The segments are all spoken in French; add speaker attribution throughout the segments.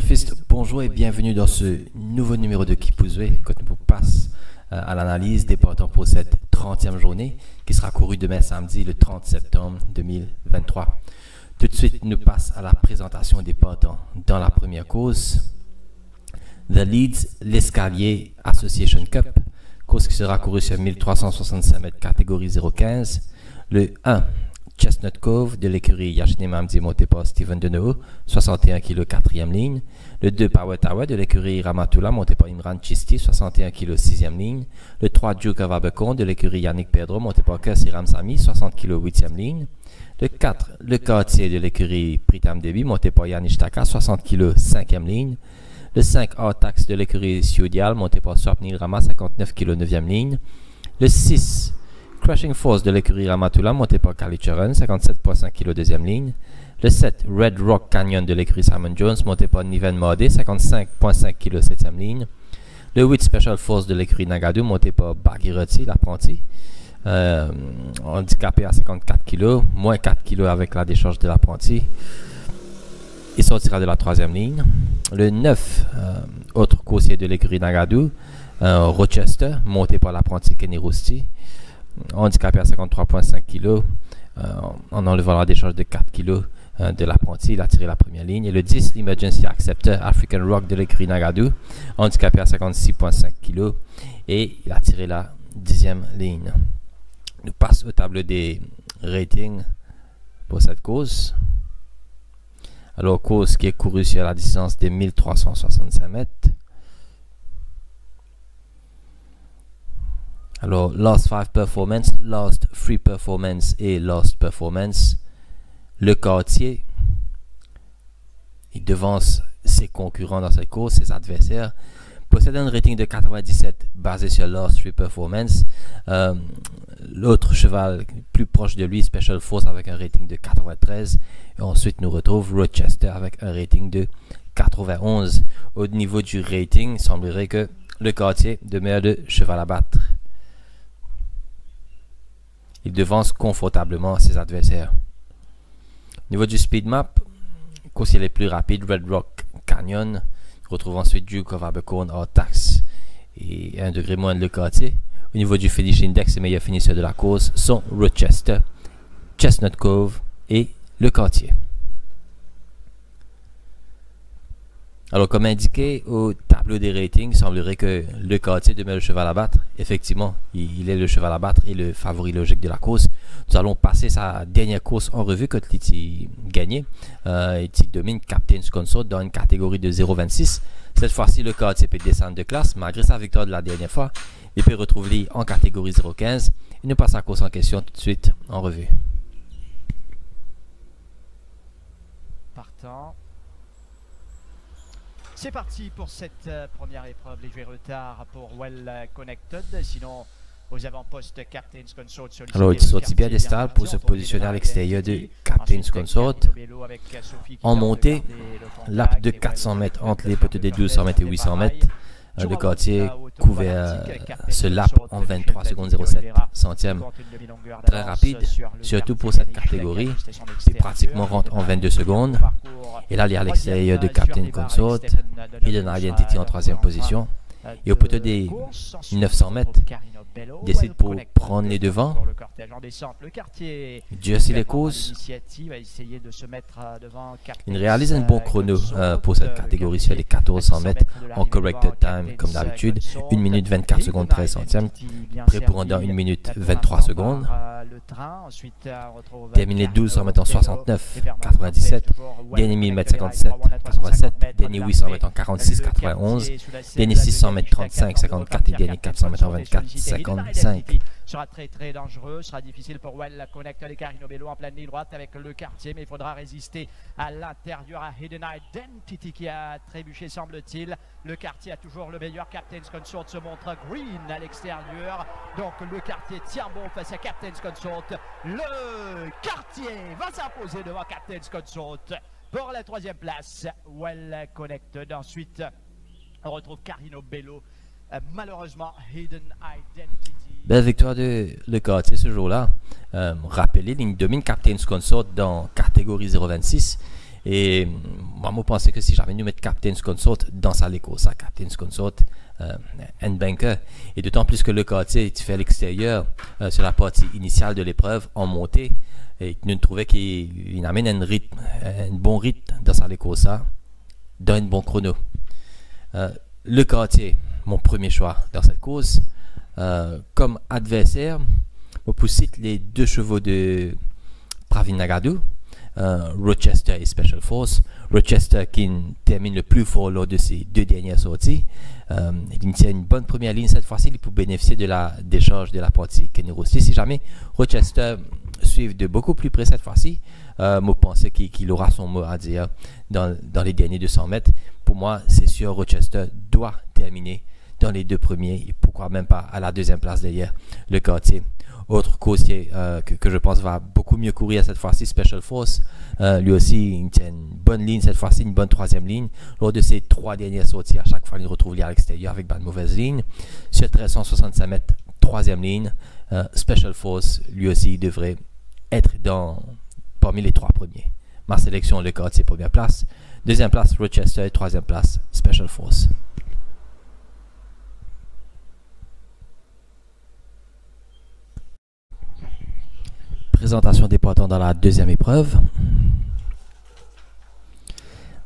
Speaker 1: surfistes, bonjour et bienvenue dans ce nouveau numéro de Kipuzwe quand nous passe à l'analyse des partants pour cette 30e journée qui sera courue demain samedi le 30 septembre 2023. Tout de suite, nous passe à la présentation des partants. Dans la première course, The Leeds l'Escalier Association Cup, course qui sera courue sur 1365 mètres catégorie 0,15. Le 1, Chestnut Cove de l'écurie Yashine Mamdi monté par Steven Deneuve, 61 kg 4e ligne. Le 2, Power Tower de l'écurie Ramatoula monté par Imran Chisti, 61 kg 6e ligne. Le 3, Duke of Abercorn de l'écurie Yannick Pedro monté par Kessi Ramsami, 60 kg 8e ligne. Le 4, Le Quartier de l'écurie Pritam Debi monté par Yannick Taka, 60 kg 5e ligne. Le 5, Artax de l'écurie Sioudial monté par Swapnil Rama, 59 kg 9e ligne. Le 6, Crushing Force de l'écurie Ramatoula monté par Kali Charon, 57,5 kg 2e ligne. Le 7, Red Rock Canyon de l'écurie Simon Jones monté par Niven Mardé, 55,5 kg 7e ligne. Le 8, Special Force de l'écurie Nagadou monté par Bagiroti, l'apprenti, handicapé à 54 kg, moins 4 kg avec la décharge de l'apprenti. Il sortira de la 3e ligne. Le 9, autre coursier de l'écurie Nagadou, Rochester monté par l'apprenti Kenny Rosti, handicapé à 53,5 kg, en enlevant la décharge de 4 kg de l'apprenti, il a tiré la première ligne. Et le 10, l'Emergency Acceptor African Rock de l'écurie Nagadou, handicapé à 56,5 kg, et il a tiré la 10e ligne. Nous passons au tableau des ratings pour cette course. Alors, course qui est courue sur la distance des 1365 mètres. Alors, Last 5 Performance, Last 3 Performance et Last Performance. Le Quartier, il devance ses concurrents dans cette course, ses adversaires. Possède un rating de 97 basé sur Last 3 Performance. L'autre cheval plus proche de lui, Special Force, avec un rating de 93. Et ensuite, nous retrouve Rochester avec un rating de 91. Au niveau du rating, il semblerait que le Quartier demeure le cheval à battre. Il devance confortablement ses adversaires. Au niveau du speed map, coursier les plus rapides, Red Rock Canyon. On retrouve ensuite Duke of Abercorn, Artax et 1 degré moins de Le Quartier. Au niveau du finish index, les meilleurs finisseurs de la course sont Rochester, Chestnut Cove et Le Quartier. Alors, comme indiqué au tableau des ratings, il semblerait que Le Quartier demeure le cheval à battre. Effectivement, il est le cheval à battre et le favori logique de la course. Nous allons passer sa dernière course en revue quand il a gagné. Il domine Captain's Consort dans une catégorie de 0,26. Cette fois-ci, Le Quartier peut descendre de classe. Malgré sa victoire de la dernière fois, il peut retrouver en catégorie 0,15. Et nous passons la course en question tout de suite en revue.
Speaker 2: Partant. C'est parti pour cette première épreuve. Léger retard pour Well Connected. Sinon, aux avant-postes, Captain's Consort.
Speaker 1: Alors, il sortit bien des stalles pour se positionner à l'extérieur de Captain's Consort. En montée, lap de 400 mètres entre les poteaux des 1200 mètres et 800 mètres. Le Quartier couvert ce lap en 23 secondes 07 centièmes. Très rapide, surtout pour cette catégorie. Il pratiquement rentre en 22 secondes. Et là, il est à l'extérieur de Captain Consort. Hidden Identity en 3e position. Et au poteau des 900 mètres, il décide pour prendre les devants. Dieu sait les causes. Il réalise un bon chrono pour cette catégorie sur les 1400 mètres en corrected time comme d'habitude. 1 minute 24 secondes 13 centièmes. Prêt pour dans 1 minute 23 secondes. Terminé 1200 mètres en 69 97. Dernier 1000 mètres 57 87. Dernier 800 mètres en 46 91. Dernier 600 mètres 35 54 et dernier 400 mètres en 24 55.
Speaker 2: Sera très dangereux, sera difficile pour Well Connected et Carino Bello en pleine ligne droite avec Le Quartier, mais il faudra résister à l'intérieur à Hidden Identity qui a trébuché semble-t-il. Le Quartier a toujours le meilleur. Captain's Consort se montre green à l'extérieur, donc Le Quartier tient bon face à Captain's Consort. Le Quartier va s'imposer devant Captain's Consort pour la 3e place. Well Connected, ensuite on retrouve Carino Bello. Malheureusement, Hidden Identity.
Speaker 1: Belle victoire de Le Quartier ce jour-là. Rappelez, il domine Captain's Consort dans catégorie 0,26 Et moi, je pensais que si jamais nous mettons Captain's Consort dans sa l'écho, ça, Captain's Consort, N-Banker, et d'autant plus que le quartier tu fais à l'extérieur, sur la partie initiale de l'épreuve, en montée, et nous trouvons qu'il amène un bon rythme dans sa l'écho, ça, dans un bon chrono. Le quartier, mon premier choix dans cette course, comme adversaire, je pousse les 2 chevaux de Pravin Nagadu, Rochester et Special Force. Rochester qui termine le plus fort lors de ses 2 dernières sorties. Il tient une bonne première ligne cette fois-ci, il peut bénéficier de la décharge de la partie Kenny Rossi. Si jamais Rochester suit de beaucoup plus près cette fois-ci, je pense qu'il aura son mot à dire dans les derniers 200 mètres. Pour moi, c'est sûr, Rochester doit terminer dans les 2 premiers, et pourquoi même pas à la 2e place derrière le quartier. Autre coursier que je pense va beaucoup mieux courir cette fois-ci, Special Force. Lui aussi, il tient une bonne ligne cette fois-ci, une bonne 3e ligne. Lors de ses 3 dernières sorties, à chaque fois, il retrouve à l'extérieur avec une mauvaise ligne. Sur 1365 mètres, 3e ligne. Special Force, lui aussi, devrait être parmi les 3 premiers. Ma sélection, le quartier, 1e place. 2e place, Rochester. 3e place, Special Force. Présentation des partants dans la 2e épreuve.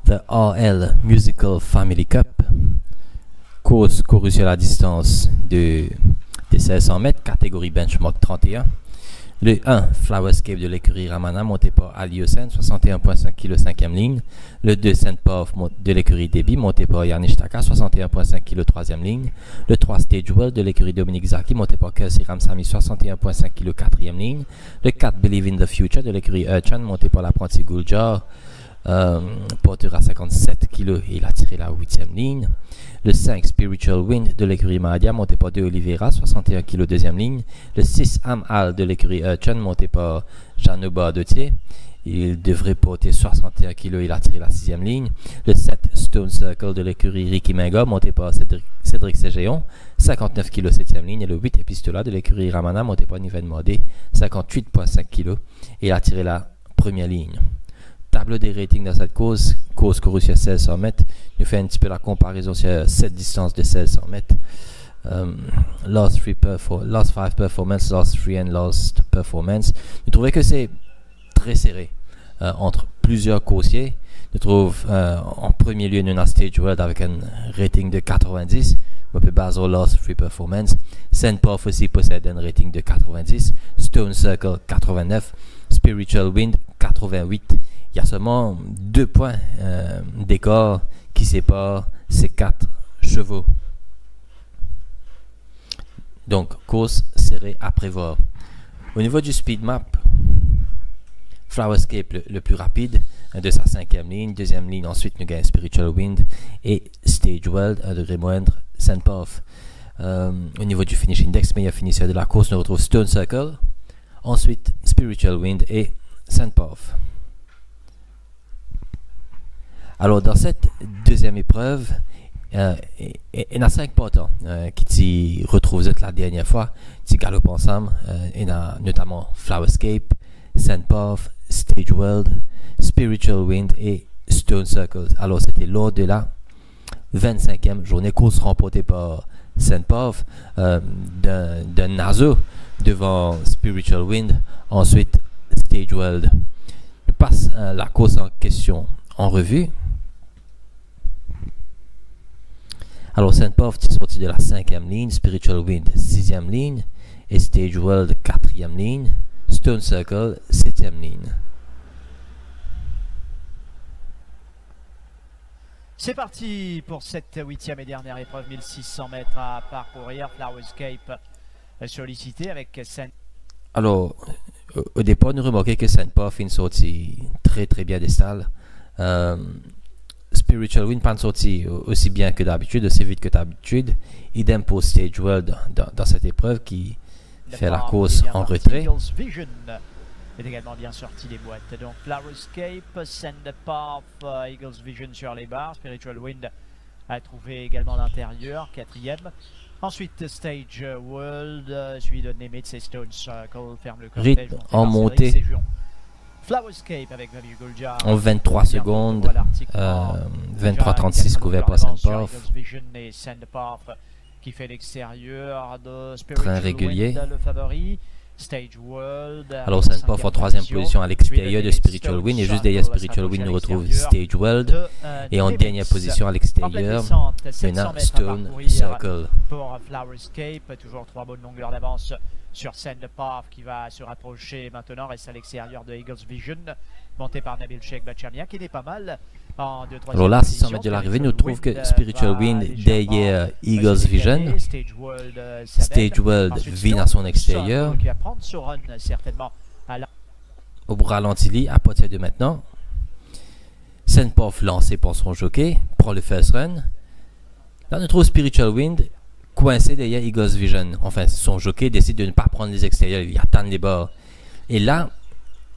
Speaker 1: The RL Musical Family Cup. Course courue sur la distance de 1600 mètres, catégorie benchmark 31. Le 1, Flowerscape de l'écurie Ramana, monté par Ali Hossein, 61,5 kg, 5e ligne. Le 2, Saint Pauf de l'écurie Debbie, monté par Yannick Taka, 61,5 kg, 3e ligne. Le 3, Stage World de l'écurie Dominique Zaki, monté par Kelsey Ramsamy, 61,5 kg, 4e ligne. Le 4, Believe in the Future de l'écurie Urchan, monté par l'apprenti Guljar, porteur à 57 kg et il a tiré la 8e ligne. Le 5, Spiritual Wind de l'écurie Mahadia, monté par De Oliveira, 61 kg, 2e ligne. Le 6, Amal de l'écurie Urchan, monté par Jean-Noba Dotier. Il devrait porter 61 kg, il a tiré la 6e ligne. Le 7, Stone Circle de l'écurie Ricky Menga, monté par Cédric Ségéon, 59 kg, 7e ligne. Et le 8, Epistola de l'écurie Ramana, monté par Niven Mordé, 58,5 kg, et il a tiré la 1re ligne. Tableau des ratings dans cette course courue sur 1600 mètres. Nous fait un petit peu la comparaison sur cette distance de 1600 mètres. Last 5 performance, last 3 and last performance. Nous trouvons que c'est très serré entre plusieurs coursiers. Nous trouvons en premier lieu Nuna Stage World avec un rating de 90. Basil Last 3 Performance. Saint Pauf aussi possède un rating de 90. Stone Circle 89. Spiritual Wind 88. Il y a seulement 2 points d'écart qui séparent ces 4 chevaux. Donc, course serrée à prévoir. Au niveau du speed map, Flowerscape le plus rapide de sa 5e ligne. 2e ligne, ensuite nous gagnons Spiritual Wind et Stage World, un degré moindre, Saint Pauf. Au niveau du finish index, meilleur finisseur de la course, nous retrouvons Stone Circle, ensuite Spiritual Wind et Saint Pauf. Alors, dans cette 2e épreuve, il y en a 5 partants qui s'y retrouvent la dernière fois, qui galopent ensemble. Il y en a notamment Flowerscape, Saint Pauf, Stage World, Spiritual Wind et Stone Circle. Alors, c'était lors de la 25e journée, course remportée par Saint Pauf, d'un naso devant Spiritual Wind, ensuite Stage World. Je passe la course en question en revue. Alors, Saint Pauf est sorti de la 5e ligne, Spiritual Wind 6e ligne, et Stage World 4e ligne, Stone Circle 7e ligne.
Speaker 2: C'est parti pour cette 8e et dernière épreuve, 1600 mètres à parcourir. Flowerscape sollicité avec Saint.
Speaker 1: Alors, au départ, nous remarquons que Saint Pauf est une sortie très très bien des stalles. Spiritual Wind pas une sortie aussi bien que d'habitude, aussi vite que d'habitude. Idem pour Stage World dans cette épreuve qui fait la course en retrait.
Speaker 2: Eagles Vision est également bien sorti des boîtes. Donc Flowerscape, Saint Pauf, Eagles Vision sur les barres. Spiritual Wind a trouvé également l'intérieur, 4e. Ensuite Stage World, suivi de Nemitz et Stone Circle, ferme le cortège.
Speaker 1: Rythme en montée.
Speaker 2: Flowerscape avec Babi Guljar.
Speaker 1: En 23 secondes, 23-36 couvert par Sandpath.
Speaker 2: Vision et Sandpath qui fait l'extérieur de
Speaker 1: Train régulier.
Speaker 2: Wind, le favori. Stage World.
Speaker 1: Alors Sandpath en troisième position à l'extérieur de Spiritual Wind, et juste derrière Spiritual Wind nous retrouve Stage World, et en dernière position à l'extérieur on a Stone Circle.
Speaker 2: Pour Flowerscape, toujours 3 bonnes longueurs d'avance sur Sandpath qui va se rapprocher maintenant, reste à l'extérieur de Eagles Vision, monté par Nabil Sheikh Bachamia qui n'est pas mal.
Speaker 1: Alors là, 600 mètres de l'arrivée, nous trouve que Spiritual Wind derrière Eagles Vision, Stage World vient à son extérieur. Au ralenti, à partir de maintenant, Sandpath lancé par son jockey, prend le first run. Là, nous trouve Spiritual Wind coincé derrière Eagles Vision. Enfin, son jockey décide de ne pas prendre les extérieurs, il attend les bords. Et là,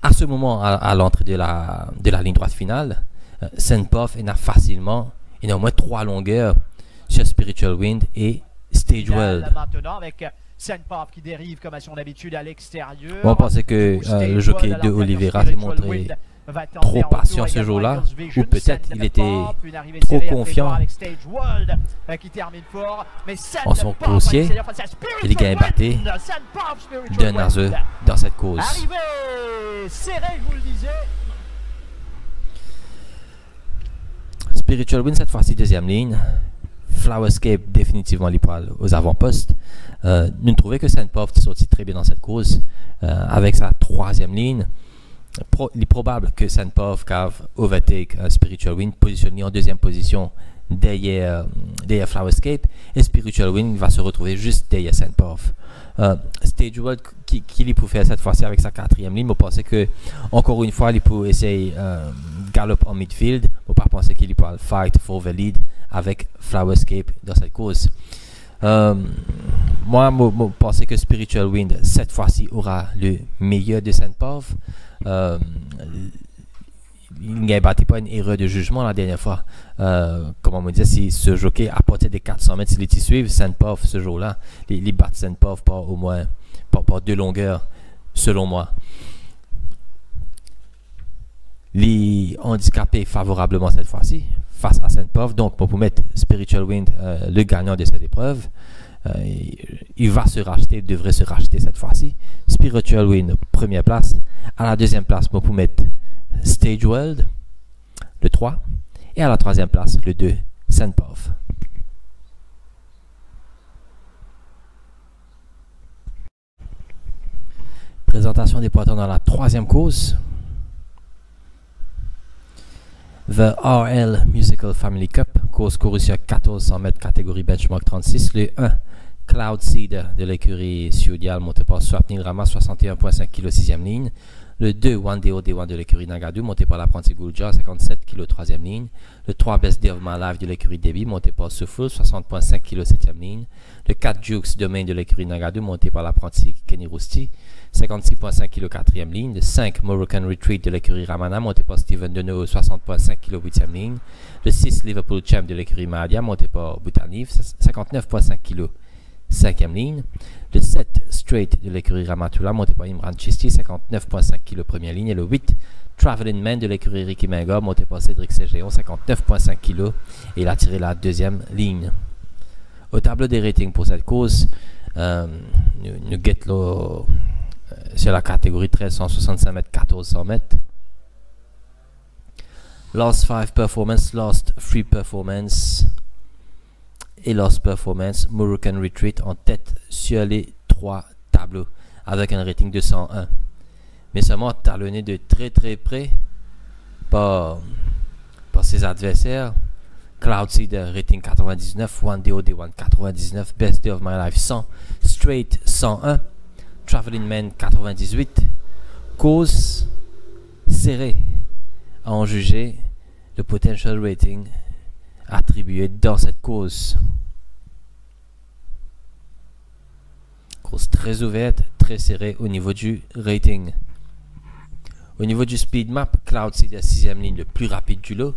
Speaker 1: à ce moment, à l'entrée de la ligne droite finale, Sandpath a facilement, il a au moins 3 longueurs sur Spiritual Wind et Stage World.
Speaker 2: Maintenant avec Sandpath qui dérive comme à son habitude à l'extérieur.
Speaker 1: On pensait que le jockey de Oliveira s'est montré trop patient ce jour-là, ou peut-être il était trop confiant en son coursier. Il gagne batté d'un azeux dans cette course.
Speaker 2: Arrivé serré, je vous le disais.
Speaker 1: Spiritual Wind cette fois-ci deuxième ligne. Flowerscape définitivement aux avant-postes. Nous trouvons que Sandpath est sorti très bien dans cette course avec sa troisième ligne. Il est probable que Sandpath cave overtake Spiritual Wind, positionné en deuxième position derrière Flowerscape, et Spiritual Wind va se retrouver juste derrière Sandpath. Stage World qui il peut faire cette fois-ci avec sa quatrième ligne, vous pensez que encore une fois il peut essayer gallop en midfield, vous pas penser qu'il peut fight for the lead avec Flowerscape dans cette course. Moi je pense que Spiritual Wind cette fois-ci aura le meilleur de Sandpath. Il n'a battu pas une erreur de jugement la dernière fois. Comme on me disait, si ce jockey à partir des 400 mètres, s'il était suivi Sandpath ce jour-là, il bat Sandpath par au moins par 2 longueurs, selon moi. Il est handicapé favorablement cette fois-ci face à Sandpath, donc pour mettre Spiritual Wind le gagnant de cette épreuve. Il va se racheter, il devrait se racheter cette fois-ci. Spiritual Wind, première place. À la deuxième place, pour mettre Stage World, le 3. Et à la troisième place, le 2, Sandpath. Présentation des partants dans la troisième course. The RL Musical Family Cup, course courue sur 1400 mètres, catégorie benchmark 36. Le 1, Cloud Seed de l'écurie Sudial, monté par Swapnil Rama, 61,5 kg, 6e ligne. Le 2, One Day One de l'écurie Nagadou, monté par l'apprenti Guljar, 57 kg, 3e ligne. Le 3, Best Day of My Life de l'écurie Debbie, monté par Souffle, 60,5 kg, 7e ligne. Le 4, Jukes Domain de l'écurie Nagadou, monté par l'apprenti Kenny Rousti, 56,5 kg, 4e ligne. Le 5, Moroccan Retreat de l'écurie Ramana, monté par Steven Deneau, 60,5 kg, 8e ligne. Le 6, Liverpool Champ de l'écurie Mahadia, monté par Boutanif, 59,5 kg, 5e ligne. Le 7, Straight de l'écurie Ramatula, monté par Imran Chisti, 59,5 kg, première ligne. Et le 8, Traveling Man de l'écurie Ricky Menga, monté par Cédric Ségéon, 59,5 kg, et il a tiré la deuxième ligne. Au tableau des ratings pour cette course, nous guettons sur la catégorie 1365 mètres, 1400 mètres. Last 5 performance, last 3 performance et last performance, Moroccan Retreat en tête sur les 3 tableaux avec un rating de 101. Mais seulement talonné de très très près par ses adversaires. Cloud Seed rating 99, One Day One 99, Best Day of My Life 100, Straight 101, Traveling Man 98. Cause serrée à en juger le potential rating attribué dans cette course. Course très ouverte, très serrée au niveau du rating. Au niveau du speed map, Cloud Seed est la 6e ligne le plus rapide du lot.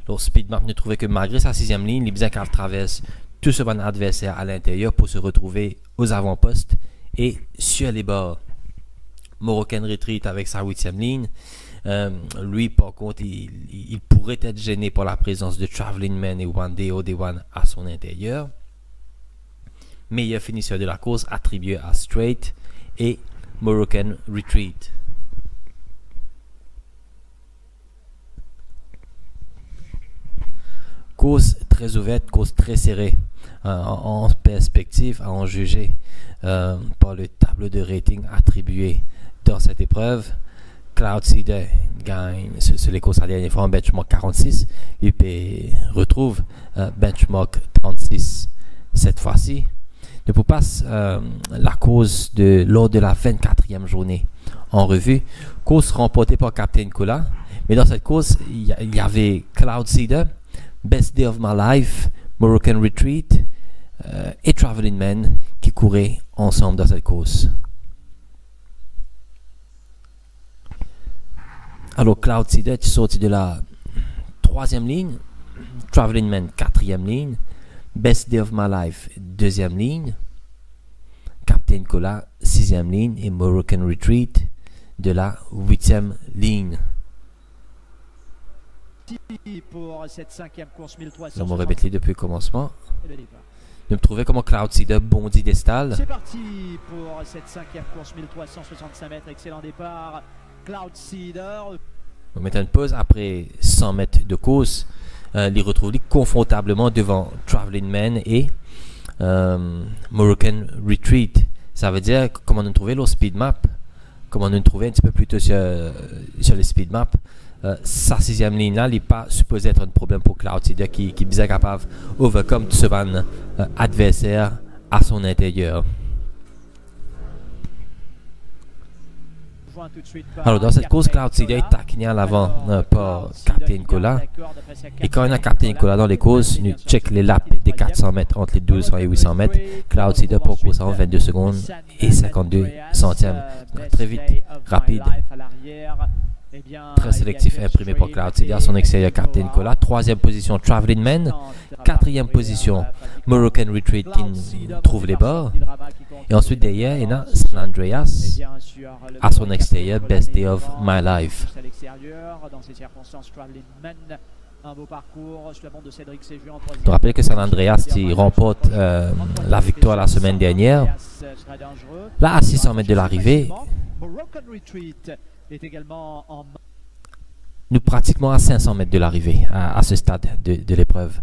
Speaker 1: Le speed map ne trouvait que malgré sa 6e ligne, les bien qu'elle traverse tout ce bon adversaire à l'intérieur pour se retrouver aux avant-postes et sur les bords. Moroccan Retreat avec sa 8e ligne. Lui, par contre, il pourrait être gêné par la présence de Traveling Man et One Day One à son intérieur. Meilleur finisseur de la course attribué à Straight et Moroccan Retreat. Course très ouverte, course très serrée. En perspective, à en juger par le tableau de rating attribué dans cette épreuve, Cloudseeder gagne sur les courses à la dernière fois en benchmark 46. UP retrouve benchmark 36 cette fois-ci. Ne pour passe la course lors de la 24e journée en revue. Course remportée par Captain Cola. Mais dans cette course, il y avait Cloudseeder, Best Day of My Life, Moroccan Retreat et Traveling Man qui couraient ensemble dans cette course. Alors Cloudseeder est sorti de la 3e ligne, Traveling Man 4e ligne, Best Day of My Life 2e ligne, Captain Cola 6e ligne et Moroccan Retreat de la 8e ligne.
Speaker 2: Pour cette 5e course 1300.
Speaker 1: On va répéter depuis le commencement. Nous me trouvez comment Cloudseeder bondit des stalles.
Speaker 2: C'est parti pour cette 5e course 1365 mètres. Excellent départ. Cloudseeder.
Speaker 1: On met une pause après 100 mètres de course. Il retrouve confortablement devant Traveling Man et Moroccan Retreat. Ça veut dire comment nous trouver le speed map, comment nous trouver un petit peu plus tôt sur le speed map. Sa 6e ligne là, il n'est pas supposé être un problème pour Cloudseeder qui est bien capable d'overcome ce van adversaire à son intérieur. Alors dans cette course, Cloudseeder est taquiné à l'avant par Captain Cola. Et quand on a Captain Cola dans les courses, nous check les laps des 400 mètres entre les 1200 et 800 mètres. Cloudseeder pour course en 22 secondes et 52 centièmes. Très vite, rapide. Très sélectif imprimé par Cloudseeder à son extérieur Captain Cola. 3e position Traveling Man. 4e position Moroccan Retreat qui trouve les bords. Et ensuite derrière, il y a San Andreas à son extérieur Best Day of My Life. Je rappelle que San Andreas qui remporte la victoire la semaine dernière. Là à 600 mètres de l'arrivée, nous pratiquement à 500 mètres de l'arrivée à ce stade de l'épreuve.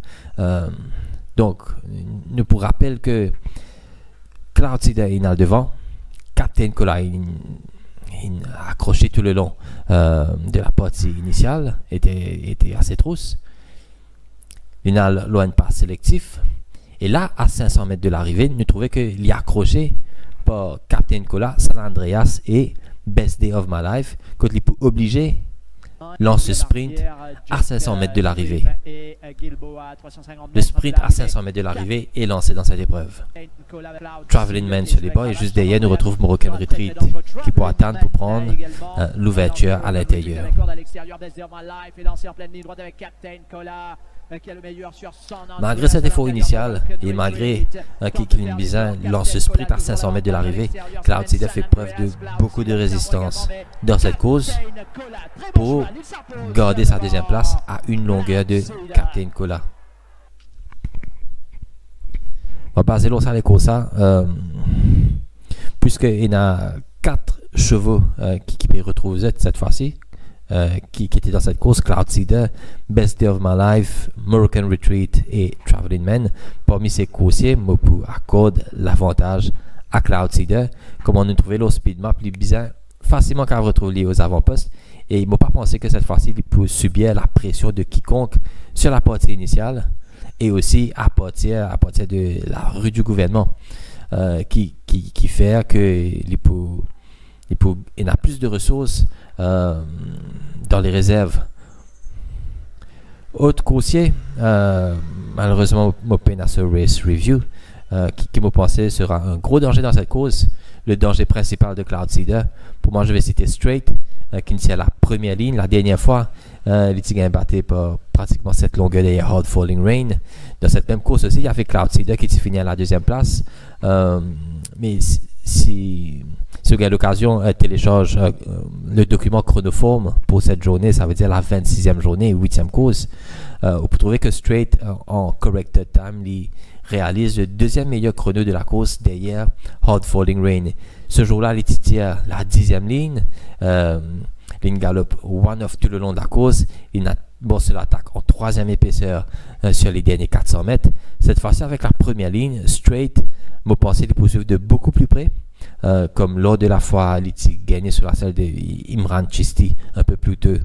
Speaker 1: Donc, nous pour rappel que Cloudseeder est devant, Captain Cola est accroché tout le long de la partie initiale, était assez trousse. Il n'a loin pas sélectif. Et là, à 500 mètres de l'arrivée, nous trouvons qu'il est accroché par Captain Cola, San Andreas et Best Day of My Life, quand il peut obliger lance le sprint à 500 mètres de l'arrivée. Le sprint à 500 mètres de l'arrivée est lancé dans cette épreuve. Traveling Man sur les bords et juste derrière nous retrouve Moroccan Retreat qui peut attendre pour prendre l'ouverture à l'intérieur. Malgré cet effort initial et malgré Kevin Bizin lance le sprint à 500 mètres de l'arrivée, Cloudseeder fait preuve de beaucoup de résistance dans cette course pour garder sa 2e place à une longueur de Captain Cola. On va passer sur les courses puisqu'il y a 4 chevaux qui peuvent retrouver cette fois-ci. Qui était dans cette course, Cloudseeder, Best Day of My Life, Moroccan Retreat et Traveling Man. Parmi ces coursiers, Mopu accorde l'avantage à Cloudseeder. Comme on a trouvé le speed map, il est bizarre, facilement qu'à retrouver aux avant-postes. Et il ne m'a pas pensé que cette fois-ci, il peut subir la pression de quiconque sur la partie initiale et aussi à partir de la rue du gouvernement qui fait qu'il a plus de ressources dans les réserves. Autre coursier, malheureusement, je peine à ce race review, qui me pensait sera un gros danger dans cette course. Le danger principal de Cloudseeder, pour moi je vais citer Straight, qui initiait la première ligne. La dernière fois, il était battu par pratiquement cette longueur des Hard Falling Rain. Dans cette même course aussi, il y avait Cloudseeder qui fini à la 2e place. Mais si Si vous avez l'occasion, télécharge le document chronoforme pour cette journée, ça veut dire la 26e journée, 8e course. Vous pouvez trouver que Straight, en corrected time, il réalise le deuxième meilleur chrono de la course derrière Hard Falling Rain. Ce jour-là, il tire la 10e ligne. Ligne galop one-off tout le long de la course. Il a bossé l'attaque en 3e épaisseur sur les derniers 400 mètres. Cette fois-ci, avec la première ligne, Straight, m'a pensé les poursuivre de beaucoup plus près. Comme lors de la fois, il a gagné sur la selle de Imran Chisti un peu plus tôt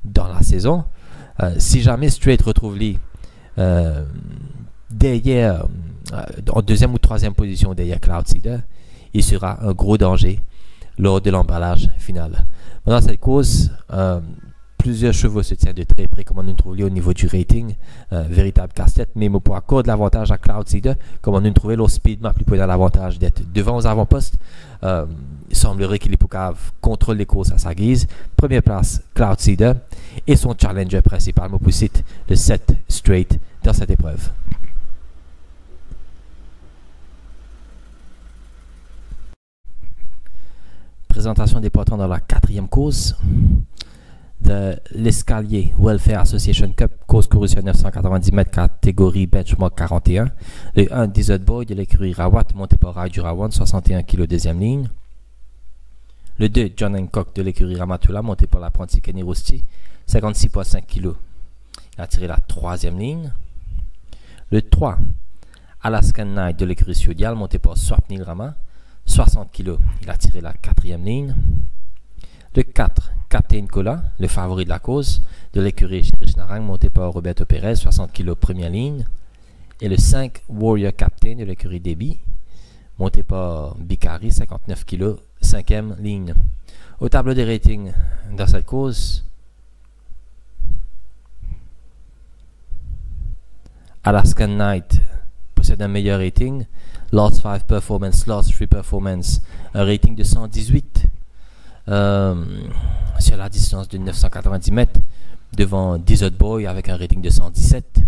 Speaker 1: dans la saison. Si jamais Straight retrouve lui derrière, en 2e ou 3e position derrière Cloudseeder, il sera un gros danger lors de l'emballage final. Dans cette course, plusieurs chevaux se tiennent de très près, comme on nous trouve au niveau du rating, véritable casse-tête, mais pour accorder l'avantage à Cloudseeder, comme on nous trouve le speed map, il peut avoir l'avantage d'être devant aux avant-postes. Il semblerait qu'il est pour contrôler les courses à sa guise. Première place, Cloudseeder, et son challenger principal, pour citer le 7 Straight dans cette épreuve. Présentation des partants dans la 4e course de l'Escalier Welfare Association Cup, course courue sur 990 mètres, catégorie benchmark 41. Le 1 Desert Boy de l'écurie Rawat, monté par Rai du Rawan, 61 kg, 2e ligne. Le 2 John Hancock de l'écurie Ramatula, monté par l'apprenti Kenny Rosti, 56,5 kg. Il a tiré la 3e ligne. Le 3 Alaskan Night de l'écurie Sudial, monté par Swapnil Rama, 60 kg. Il a tiré la 4e ligne. Le 4, Captain Cola, le favori de la cause, de l'écurie Narang, monté par Roberto Perez, 60 kg, première ligne. Et le 5, Warrior Captain de l'écurie Debbie, monté par Bicari, 59 kg, 5e ligne. Au tableau des ratings dans cette cause, Alaskan Night possède un meilleur rating. Last 5 Performance, Last 3 Performance, un rating de 118 sur la distance de 990 mètres, devant Desert Boy avec un rating de 117,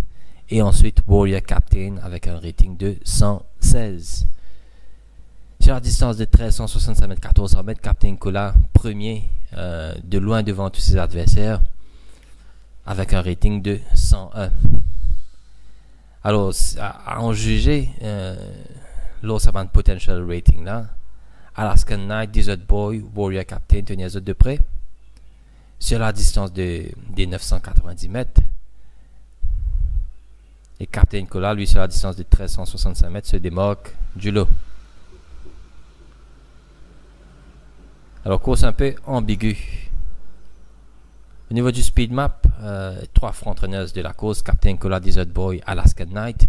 Speaker 1: et ensuite Warrior Captain avec un rating de 116. Sur la distance de 1365 mètres, 1400 mètres, Captain Cola, premier, de loin devant tous ses adversaires, avec un rating de 101. Alors, à en juger, l'Osaban Potential Rating là, Alaskan Night, Desert Boy, Warrior Captain, tenez les autres de près. Sur la distance des 990 mètres. Et Captain Cola, lui, sur la distance de 1365 mètres, se démarque du lot. Alors, course un peu ambiguë. Au niveau du speed map, 3 frontrunners de la course, Captain Cola, Desert Boy, Alaskan Night,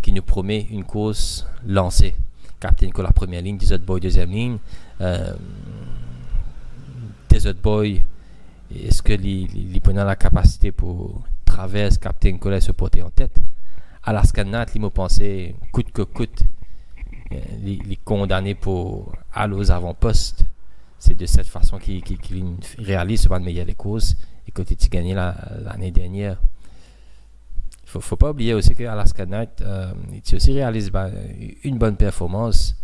Speaker 1: qui nous promet une course lancée. Captain Cola, première ligne, Desert Boy, deuxième ligne. Desert Boy, est-ce que il peut la capacité pour traverser Captain Cola et se porter en tête? Alaskan Night, il m'a pensé, coûte que coûte, il est condamné pour aller aux avant-postes. C'est de cette façon qu'il réalise souvent de meilleures les courses, et quand il a gagné l'année dernière. Il ne faut pas oublier aussi qu'Alaskan Night, il aussi réalise une bonne performance.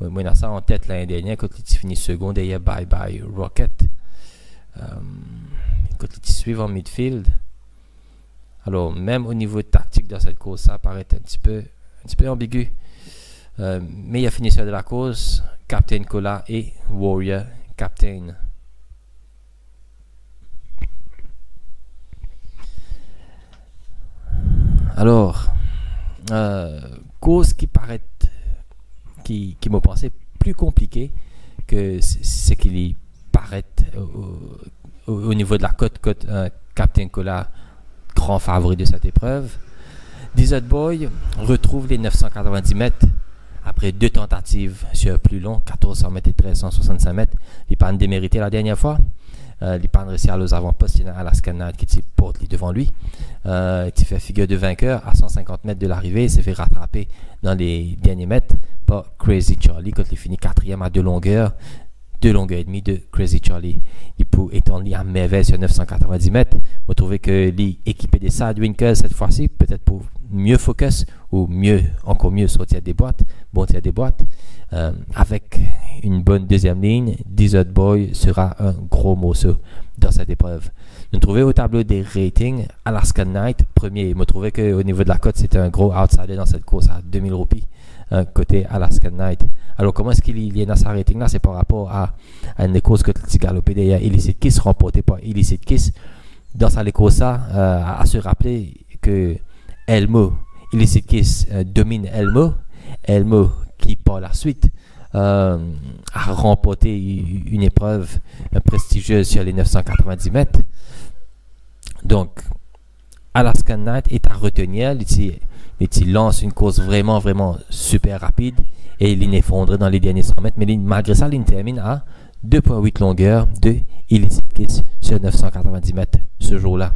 Speaker 1: Moi, j'ai ça en tête l'année dernière, quand il finit second derrière Bye Bye Rocket. Quand il suit en midfield. Alors, même au niveau tactique dans cette course, ça paraît un petit peu ambigu. Mais il a fini sur de la course, Captain Cola et Warrior Captain. Alors, cause qui paraît, qui m'a pensé plus compliqué que ce qu'il paraît au niveau de la cote Captain Cola, grand favori de cette épreuve. Desert Boy retrouve les 990 mètres après 2 tentatives sur plus long, 1400 mètres et 1365 mètres. Il n'a pas démérité la dernière fois. Il n'a pas réussi à aller aux avant-postes. Il y a Alaskan Night qui porte devant lui. Il fait figure de vainqueur à 150 mètres de l'arrivée. Il s'est fait rattraper dans les derniers mètres par Crazy Charlie quand il finit 4e à 2 longueurs. 2 longueurs et demie de Crazy Charlie. Il peut étendre à merveille sur 990 mètres. On va trouver que lui équipé des Sidewinkers cette fois-ci, peut-être pour mieux focus ou encore mieux sortir des boîtes, monter des boîtes. Avec une bonne deuxième ligne, Desert Boy sera un gros morceau dans cette épreuve. Nous trouvons au tableau des ratings Alaskan Night, premier. Je me trouvais qu'au niveau de la cote, c'était un gros outsider dans cette course à 2000 roupies, côté Alaskan Night. Alors, comment est-ce qu'il est dans sa rating là? C'est par rapport à une course que tu galopais derrière Illicit Kiss, remporté par Illicit Kiss. Dans sa course, à se rappeler que Elmo, Illicit Kiss domine Elmo qui par la suite a remporté une épreuve prestigieuse sur les 990 mètres. Donc, Alaskan Night est à retenir. Il lance une course vraiment, vraiment super rapide et il est effondré dans les derniers 100 mètres. Mais malgré ça, il termine à 2,8 longueurs de Illicit Kiss sur 990 mètres ce jour-là.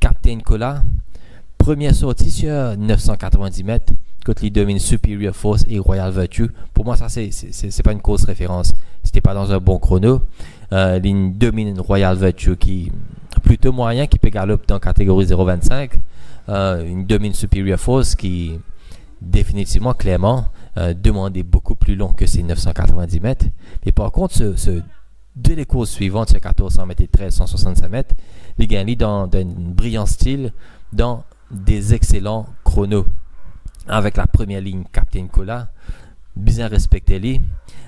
Speaker 1: Captain Cola, première sortie sur 990 mètres. Quand il domine Superior Force et Royal Virtue. Pour moi, ça, c'est pas une course référence. C'était pas dans un bon chrono. Il domine Royal Virtue qui est plutôt moyen, qui peut galoper dans la catégorie 0,25. Il domine Superior Force qui, définitivement, clairement, demandait beaucoup plus long que ces 990 mètres. Mais par contre, deux les courses suivantes, sur 1400 mètres et 1365 mètres, il gagne dans un brillant style, dans des excellents chronos. Avec la première ligne Captain Cola, bien respecté lui.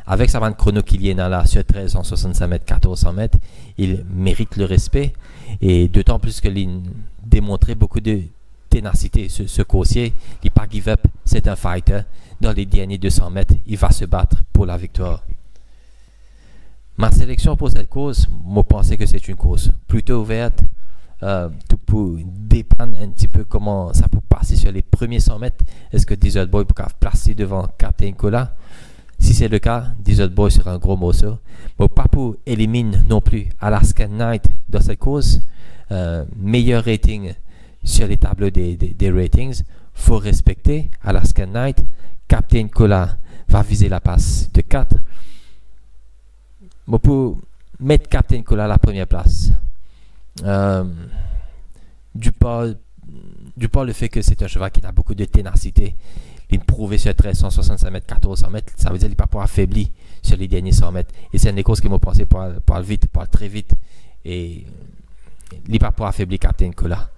Speaker 1: Avec sa bande chrono qu'il y a là sur 1365 mètres, 1400 mètres, il mérite le respect. Et d'autant plus que il démontrait beaucoup de ténacité. Ce coursier, il n'est pas give up, c'est un fighter. Dans les derniers 200 mètres, il va se battre pour la victoire. Ma sélection pour cette course, moi pensais que c'est une course plutôt ouverte. Tout pour dépendre un petit peu comment ça peut passer sur les premiers 100 mètres. Est-ce que Desert Boy peut placer devant Captain Cola? Si c'est le cas, Desert Boy sera un gros morceau. Mais pas pour éliminer non plus Alaskan Night dans cette course. Meilleur rating sur les tableaux des ratings. Faut respecter Alaskan Night. Captain Cola va viser la passe de 4. Mais pour mettre Captain Cola à la première place, du par le fait que c'est un cheval qui a beaucoup de ténacité, il prouvé sur 1365 mètres, 1400 mètres, ça veut dire qu'il n'est pas affaibli sur les derniers 100 mètres. Et c'est une des courses qui m'ont pensé pour vite, pour très vite. Et il n'est pas affaibli Captain Cola.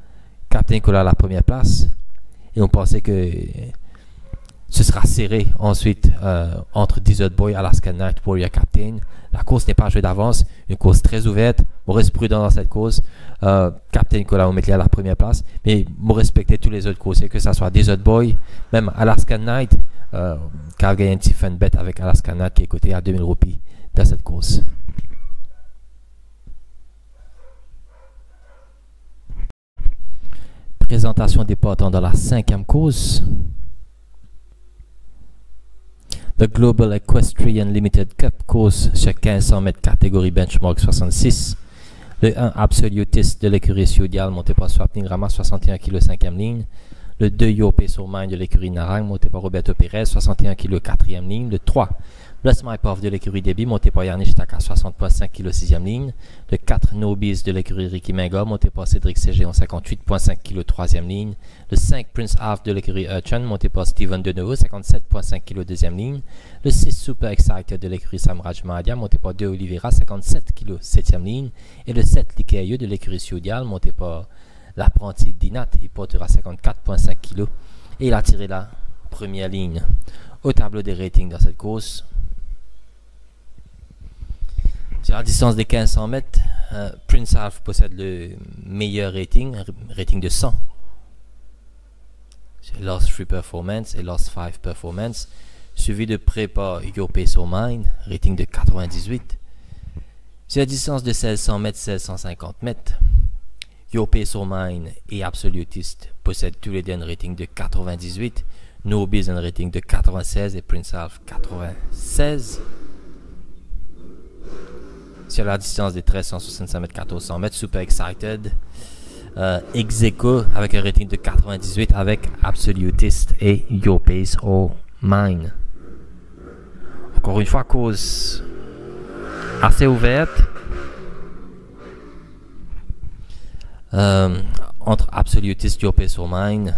Speaker 1: Captain Cola à la première place. Et on pensait que ce sera serré ensuite entre Desert Boy, Alaskan Night, Warrior Captain. La course n'est pas jouée d'avance, une course très ouverte. On reste prudent dans cette course. Captain Cola, on met à la première place. Mais on respectait tous les autres coursiers, que ce soit Desert Boy, même Alaskan Night, qui a gagné un petit fun bet avec Alaskan Night qui est coté à 2000 roupies dans cette course. Présentation des partants dans la 5e course. The Global Equestrian Limited Cup course sur 1500 mètres catégorie benchmark 66. Le 1 Absolutist de l'écurie Sudial monté par Swapning ramasse 61 kg 5e ligne. Le 2 Your Pace or Mine de l'écurie Narang monté par Roberto Perez 61 kg 4e ligne. Le 3 Bless My Puff de l'écurie Debbie monté par Yarnish Taka 60.5 kg 6e ligne. Le 4 Nobis de l'écurie Ricky Menga monté par Cédric CG en 58.5 kg 3e ligne. Le 5 Prince Half de l'écurie Urchan monté par Steven Deneau 57.5 kg 2e ligne. Le 6 Super Excited de l'écurie Samraj Mahadia monté par De Oliveira 57 kg 7e ligne. Et le 7 Likayo de l'écurie Sudial monté par l'apprenti Dinat, il portera 54.5 kg et il a tiré la première ligne. Au tableau des ratings dans cette course, sur la distance des 1500 mètres, Prince Half possède le meilleur rating de 100. C'est Lost 3 Performance et Lost 5 Performance, suivi de près par Your Pace or Mine, rating de 98. Sur la distance de 1600 mètres, 1650 mètres, Your Pace or Mine et Absolutist possèdent tous les deux un rating de 98, Nobis un rating de 96 et Prince Half 96. Sur la distance des 1365 mètres, 1400 mètres, Super Excited, ex-aequo avec un rating de 98 avec Absolutist et Your Pace or Mine. Encore une fois, cause assez ouverte. Entre Absolutist, Your Pace or Mine,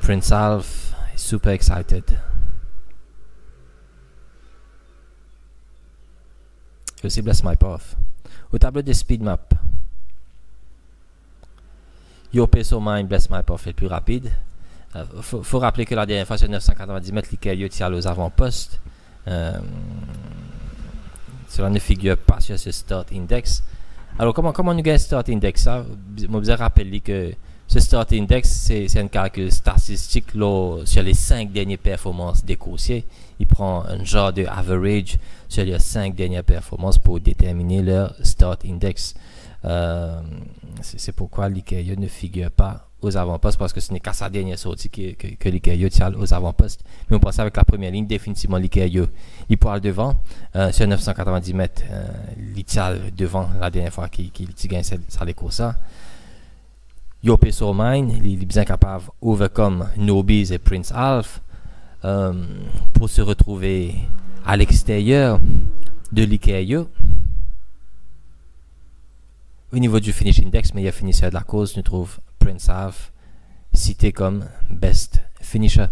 Speaker 1: Prince Alf est super excited. Et aussi Bless My Path. Au tableau de speed map, Your Pace of Mind, Bless My Path est le plus rapide. Faut rappeler que la dernière fois sur 990 mètres, l'Ikayo tire aux avant-postes. Cela ne figure pas sur ce start index. Alors comment nous gagne start index ça? Je vous rappelle que ce start index c'est un calcul statistique sur les 5 dernières performances des coursiers. Il prend un genre de average sur les 5 dernières performances pour déterminer leur start index. C'est pourquoi l'Ikayo ne figure pas aux avant-postes, parce que ce n'est qu'à sa dernière sortie que l'Ikayo tire aux avant-postes. Mais on pense avec la première ligne, définitivement l'Ikayo il poile devant sur 990 mètres. Il tire devant la dernière fois qu'il gagne sa course. Your Pace of Mind, il est bien capable d'overcome Nobies et Prince Alf pour se retrouver à l'extérieur de l'Ikayo. Au niveau du finish index, meilleur finisseur de la course, nous trouve Prince Alf cité comme best finisher.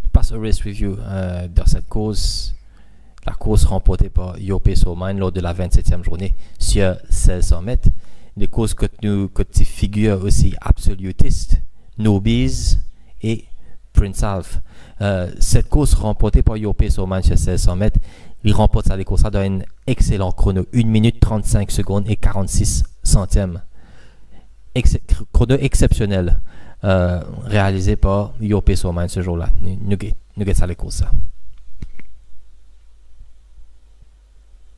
Speaker 1: Nous passons au race review dans cette course. La course remportée par Your Pace of Mind lors de la 27e journée sur 1600 mètres. Les courses que figurent aussi Absolutist, Nobies et Prince Alf. Cette course remportée par Your Pace of Mind sur 1600 mètres, il remporte sa course dans un excellent chrono, 1 minute 35 secondes et 46 centièmes. Chrono exceptionnel réalisé par Your Pace of Mind ce jour-là. Nous gagnons ça les courses.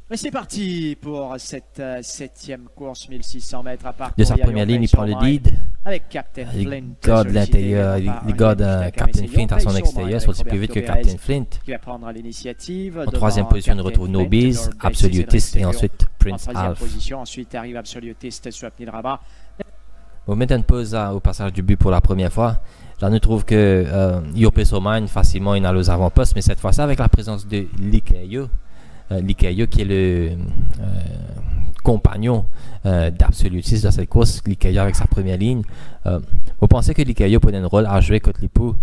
Speaker 2: Et c'est parti pour cette 7e course, 1600 mètres à parcourir.
Speaker 1: De sa première ligne, il prend le lead.
Speaker 2: Avec Captain Flint.
Speaker 1: Il garde l'intérieur, il garde Captain Flint à son extérieur, soit plus vite que Captain Flint.
Speaker 2: Qui va prendre l'initiative.
Speaker 1: En troisième position, on retrouve Nobies, Absolutist et ensuite Prince Alf.
Speaker 2: Ensuite arrive Absolutist sur Apnil Rabat.
Speaker 1: On met une pause au passage du but pour la première fois. Là, nous trouve que Your Pace of Mind facilement il a aux avant-postes, mais cette fois-ci avec la présence de l'Ikayo. L'Ikayo qui est le compagnon d'Absolutist dans cette course. L'Ikayo avec sa première ligne. Vous pensez que l'Ikayo peut avoir un rôle à jouer quand l'Ipou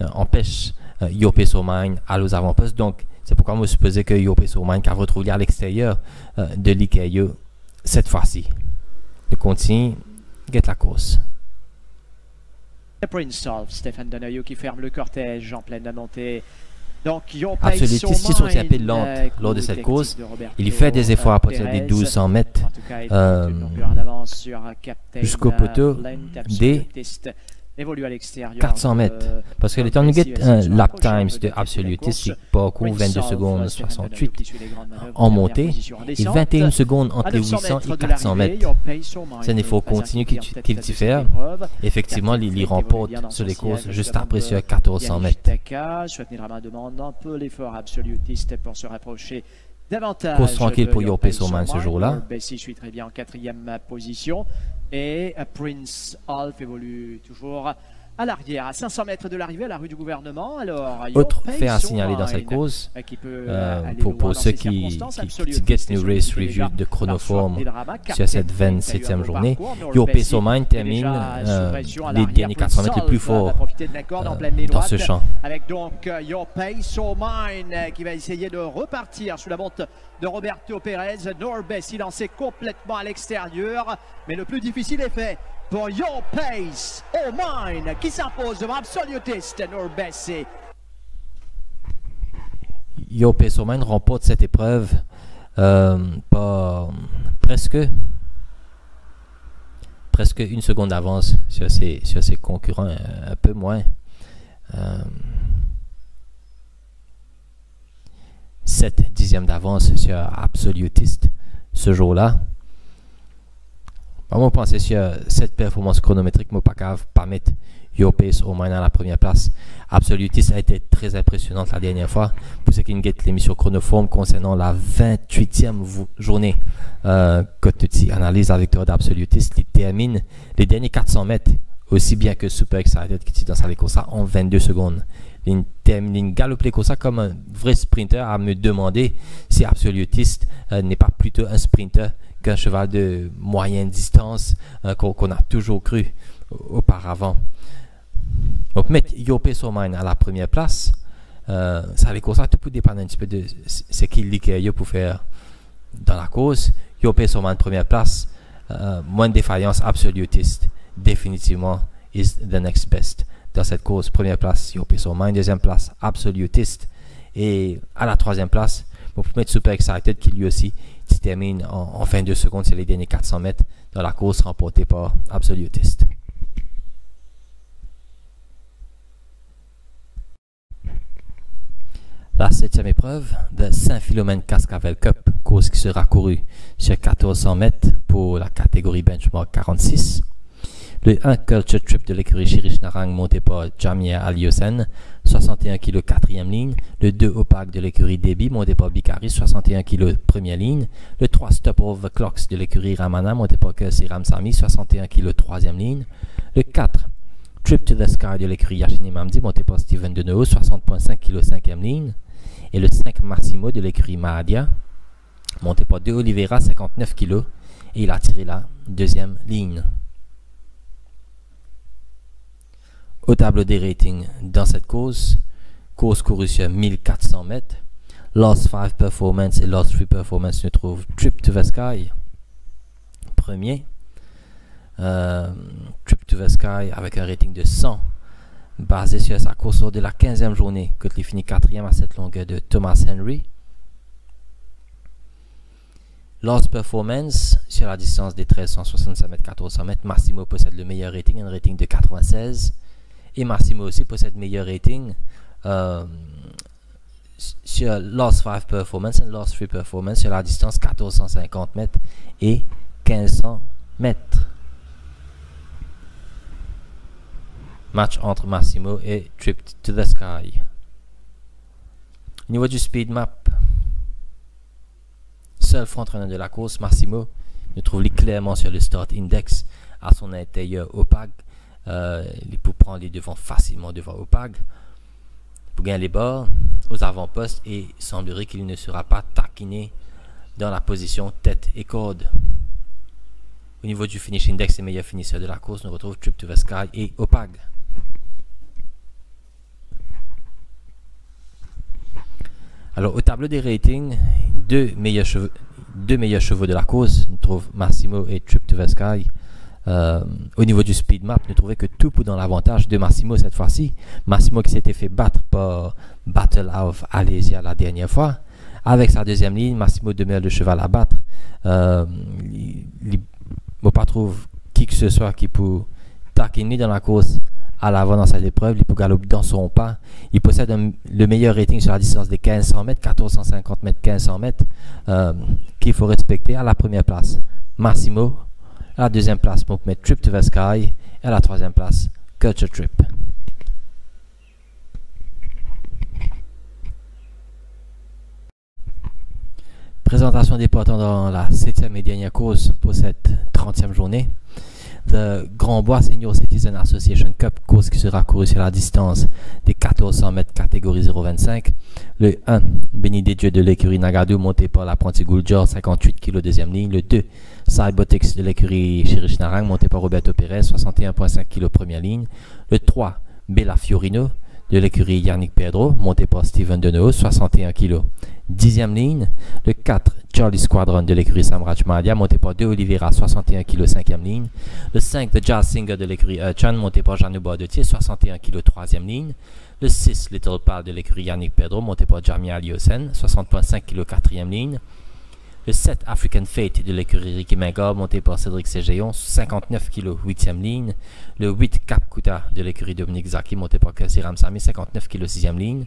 Speaker 1: empêche Your Pace of Mind à aux avant-postes. Donc, c'est pourquoi moi je supposais que Your Pace of Mind va retrouver à l'extérieur de l'Ikayo cette fois-ci. Nous continuons. Get la course.
Speaker 2: Prince Alf, Stéphane Donayou qui ferme le cortège en pleine montée. Donc,
Speaker 1: Absolutist qui sortit un peu lente lors de cette course. Il fait des efforts à partir des 1200 mètres jusqu'au poteau des 400 mètres. Parce que le temps de get lap times de Absolutist, il parcourt 22 secondes 68 en montée et 21 secondes entre les 800 et 400 mètres. C'est un effort continu qu'il diffère. Effectivement, il remporte sur les courses juste après sur 1400 mètres.
Speaker 2: Demande un peu l'effort Absolutist pour se rapprocher davantage.
Speaker 1: Course tranquille pour Your Pace of Mind ce jour-là.
Speaker 2: Bessie suit très bien en 4e position. Et Prince Alf évolue toujours à l'arrière, à 500 mètres de l'arrivée à la rue du gouvernement. Alors,
Speaker 1: autre fait à signaler dans cette course, pour ceux qui get new race review de chronoforme sur cette 27e journée, Your Pace of Mind termine les derniers 400 mètres les plus forts dans ce champ.
Speaker 2: Avec donc Your Pace of Mind qui va essayer de repartir sous la monte de Roberto Pérez. Norbessi lancé complètement à l'extérieur, mais le plus difficile est fait pour Your Pace of Mind qui s'impose devant Absolutist Norbessi.
Speaker 1: Your Pace of Mind remporte cette épreuve par presque une seconde d'avance sur ses concurrents, un peu moins. 7 dixièmes d'avance sur Absolutist ce jour-là. Moi, je pensais sur cette performance chronométrique, moi, pas mettre Your Pace au moins à la première place. Absolutist a été très impressionnante la dernière fois. Pour ceux qui ne guettent l'émission Chronoforme concernant la 28e journée, quand tu analyses la victoire d'Absolutist, il termine les derniers 400 mètres aussi bien que Super Excited qui dans sa course en 22 secondes. Il galope les courses comme un vrai sprinter à me demander si Absolutist n'est pas plutôt un sprinter qu'un cheval de moyenne distance qu'on a toujours cru. auparavant. Donc, mettre Yope Somain à la première place, ça les cause ça tout peut dépendre un petit peu de ce qu'il dit qu'il pour faire dans la cause. Yope Somain première place, moins de défaillance absolutiste, définitivement is the next best. Dans cette cause, première place, Yope Somain, deuxième place, absolutiste. Et à la troisième place, on peut mettre Super Excited qui lui aussi termine en 22 secondes sur les derniers 400 mètres dans la course remportée par Absolutiste. La 7e épreuve de Saint-Philomène Cascavel Cup, course qui sera courue sur 1400 mètres pour la catégorie benchmark 46. Le 1 Culture Trip de l'écurie Chirish Narang monté par Jamia Aliosen, 61 kg 4e ligne. Le 2 Opaque de l'écurie Debi monté par Bikari, 61 kg première ligne. Le 3 Stop Over Clocks de l'écurie Ramana monté par Kersi Ramsami, 61 kg 3e ligne. Le 4 Trip to the Sky de l'écurie Yashini Mamdi monté par Steven Deneo, 60.5 kg 5e ligne. Et le 5 Massimo de l'écurie Mahadia monté par De Oliveira, 59 kg, et il a tiré la deuxième ligne. Au tableau des ratings dans cette course courue sur 1400 mètres, Lost 5 Performance et Lost 3 Performance nous trouvent Trip to the Sky premier, Trip to the Sky avec un rating de 100 basé sur sa course de la 15e journée que il finit 4e à cette longueur de Thomas Henry. Lost Performance sur la distance des 1365 mètres 1400 mètres, Massimo possède le meilleur rating, un rating de 96. Et Massimo aussi possède meilleur rating sur Lost 5 Performance et Lost 3 Performance sur la distance 1450 mètres et 1500 mètres. Match entre Massimo et Trip to the Sky. Au niveau du speed map, seul front-runner de la course, Massimo, nous trouve clairement sur le start index à son intérieur Opaque. Il peut prendre les devants facilement devant Opaque pour gagner les bords aux avant-postes et il semblerait qu'il ne sera pas taquiné dans la position tête et corde. Au niveau du finish index, les meilleurs finisseurs de la course, nous retrouvons Trip to the Sky et Opaque. Alors au tableau des ratings, deux meilleurs chevaux de la course, nous trouvons Massimo et Trip to the Sky. Au niveau du speed map, nous trouvons que tout pour dans l'avantage de Massimo cette fois-ci. Massimo qui s'était fait battre par Battle of Alesia la dernière fois. Avec sa deuxième ligne, Massimo demeure le cheval à battre. Il ne pas trouver qui que ce soit qui peut taquiner dans la course à l'avant dans cette épreuve. Il peut galoper dans son pas. Il possède le meilleur rating sur la distance des 1500 mètres, 1450 mètres, 1500 mètres, qu'il faut respecter. À la première place, Massimo. À la deuxième place, on peut mettre Trip to the Sky. Et à la troisième place, Culture Trip. Présentation des partants dans la 7e et dernière course pour cette 30e journée. The Grand Bois Senior Citizen Association Cup, course qui sera courue sur la distance des 1400 mètres catégorie 0,25. Le 1, Béni des Dieux de l'écurie Nagadou, monté par l'apprenti Guljar, 58 kg deuxième ligne. Le 2, Cybotics de l'écurie Chirish Narang, monté par Roberto Perez, 61,5 kg première ligne. Le 3, Bella Fiorino de l'écurie Yannick Pedro, monté par Steven Deneo, 61 kg. 10e ligne. Le 4, Charlie Squadron de l'écurie Samraj Mahadia, monté par De Oliveira, 61 kg 5e ligne. Le 5, The Jazz Singer de l'écurie Chan, monté par Janou Bordetier, 61 kg 3e ligne. Le 6, Little Pal de l'écurie Yannick Pedro, monté par Jamia Aliosen, 60,5 kg 4e ligne. Le 7, African Fate de l'écurie Ricky Mengor, monté par Cédric Ségéon, 59 kg 8e ligne. Le 8, Cap Kuta de l'écurie Dominique Zaki, monté par Kersi Ramsami, 59 kg 6e ligne.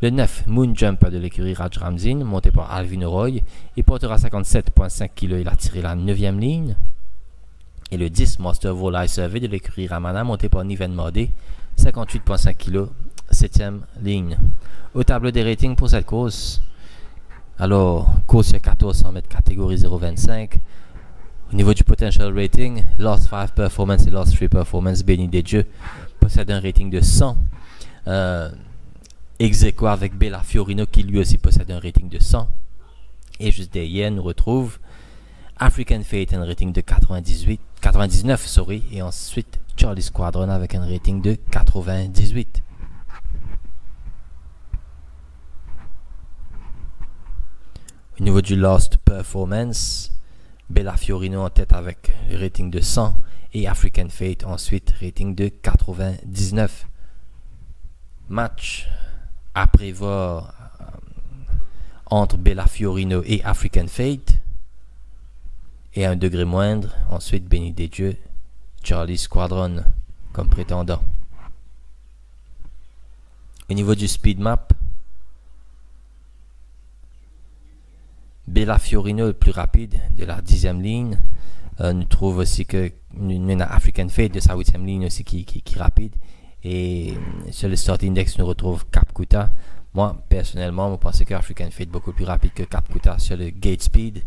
Speaker 1: Le 9, Moon Jumper de l'écurie Raj Ramzin, monté par Alvin Roy, il portera 57,5 kg, il a tiré la 9e ligne. Et le 10, Master Volai Survey de l'écurie Ramana, monté par Niven Mordé, 58,5 kg, 7e ligne. Au tableau des ratings pour cette course, alors, course sur 1400 mètres catégorie 0,25. Au niveau du potential rating, Lost 5 Performance et Lost 3 Performance, Béni des Dieux, possèdent un rating de 100. Ex-aequo avec Bella Fiorino qui lui aussi possède un rating de 100. Et juste derrière, nous retrouve African Fate, un rating de 98, 99, sorry, et ensuite Charlie Squadron avec un rating de 98. Au niveau du Lost Performance, Bella Fiorino en tête avec rating de 100 et African Fate ensuite rating de 99. Match à prévoir entre Bella Fiorino et African Fate. Et à un degré moindre, ensuite béni des dieux, Charlie Squadron comme prétendant. Au niveau du speed map, Bella Fiorino le plus rapide de la 10e ligne. Nous trouve aussi que nous African Fate de sa 8e ligne aussi qui est rapide. Et sur le Start Index, nous retrouve Cap Kuta. Moi, personnellement, je pense que African Fate est beaucoup plus rapide que Cap Kuta sur le Gate Speed.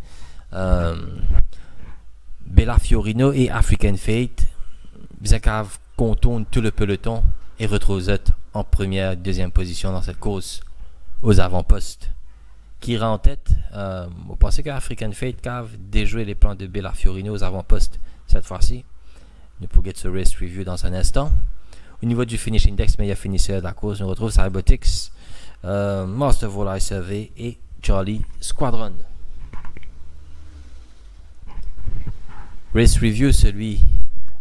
Speaker 1: Bella Fiorino et African Fate, Zakav contourne tout le peloton et retrouve Z en première, deuxième position dans cette course aux avant-postes. Qui ira en tête? Vous pensez qu'African Fate cave déjouer les plans de Bella Fiorino aux avant-postes cette fois-ci? Nous pourrons get ce race review dans un instant. Au niveau du finish index, meilleur finisseur de la course, nous retrouve Cybertix, Master Volai Survey et Charlie Squadron. Race review, celui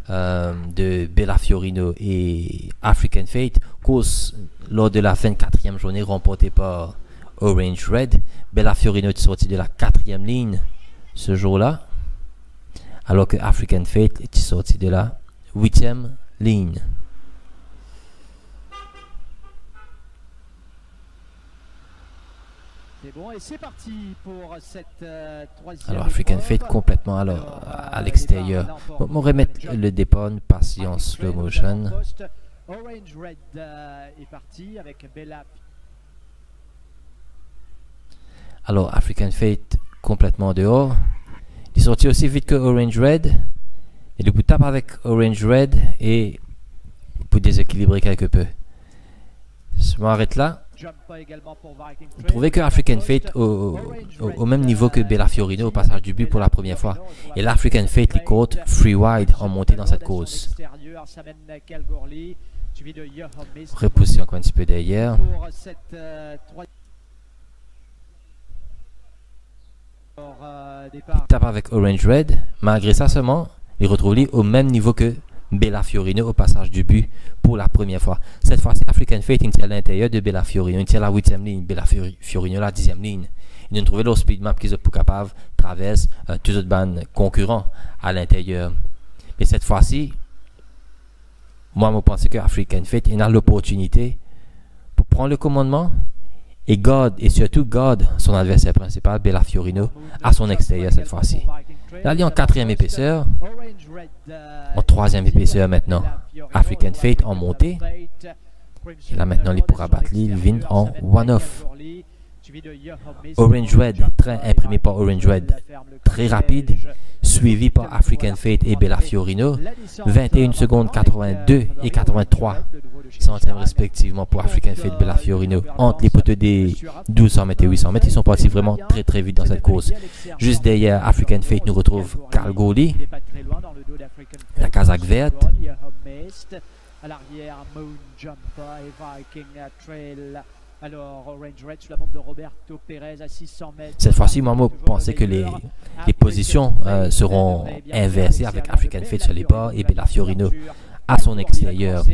Speaker 1: de Bella Fiorino et African Fate, course lors de la 24e journée remportée par Orange Red. Bella Fiorino est sorti de la 4e ligne ce jour-là, alors que African Fate est sorti de la 8e ligne.
Speaker 2: C'est bon et c'est parti pour cette troisième.
Speaker 1: Alors African Fate complètement à l'extérieur. On remettre le départ, nous passions en slow motion.
Speaker 2: Orange Red est parti avec Bella.
Speaker 1: Alors African Fate complètement dehors. Il est sorti aussi vite que Orange Red. Et le bout tape avec Orange Red et pour déséquilibrer quelque peu. Je m'arrête là. Vous trouvez que African Fate au même niveau que Bella Fiorino au passage du but pour la première fois. Et l'African Fate les côtes free wide en montée dans cette course. Repousser encore un petit peu derrière. Il tape avec Orange Red. Malgré ça seulement, il retrouve lui au même niveau que Bella Fiorino au passage du but pour la première fois. Cette fois-ci, African Fate il tient à l'intérieur de Bella Fiorino. Il tient la 8e ligne, Bella Fiorino la 10e ligne. Il a trouvé le speed map qu'ils ont pour capable traverse tous les autres bandes concurrents à l'intérieur. Mais cette fois-ci, moi, je pense que African Fate il a l'opportunité pour prendre le commandement et surtout garde son adversaire principal, Bella Fiorino, à son extérieur cette fois-ci. Là, il est en 4e épaisseur, en 3e épaisseur maintenant. African Fate en montée. Et là maintenant, il pourra battre Lilvin en one-off. Orange Red, train imprimé par Orange Red, très rapide, suivi par African Fate et Bella Fiorino. 21 secondes 82 et 83 centièmes respectivement pour African Fate et Bella Fiorino. Entre les poteaux des 1200 mètres et 800 mètres, ils sont partis vraiment très vite dans cette course. Juste derrière African Fate, nous retrouve Carl Goli, la casaque verte.
Speaker 2: À l'arrière, Moon Jumper et Viking Trail. Alors, Orange Red sous la montre de Roberto Perez à 600 mètres.
Speaker 1: Cette fois-ci, Momo pensait que les positions seront inversées avec African Fate sur les bords et Bella Fiorino à son extérieur.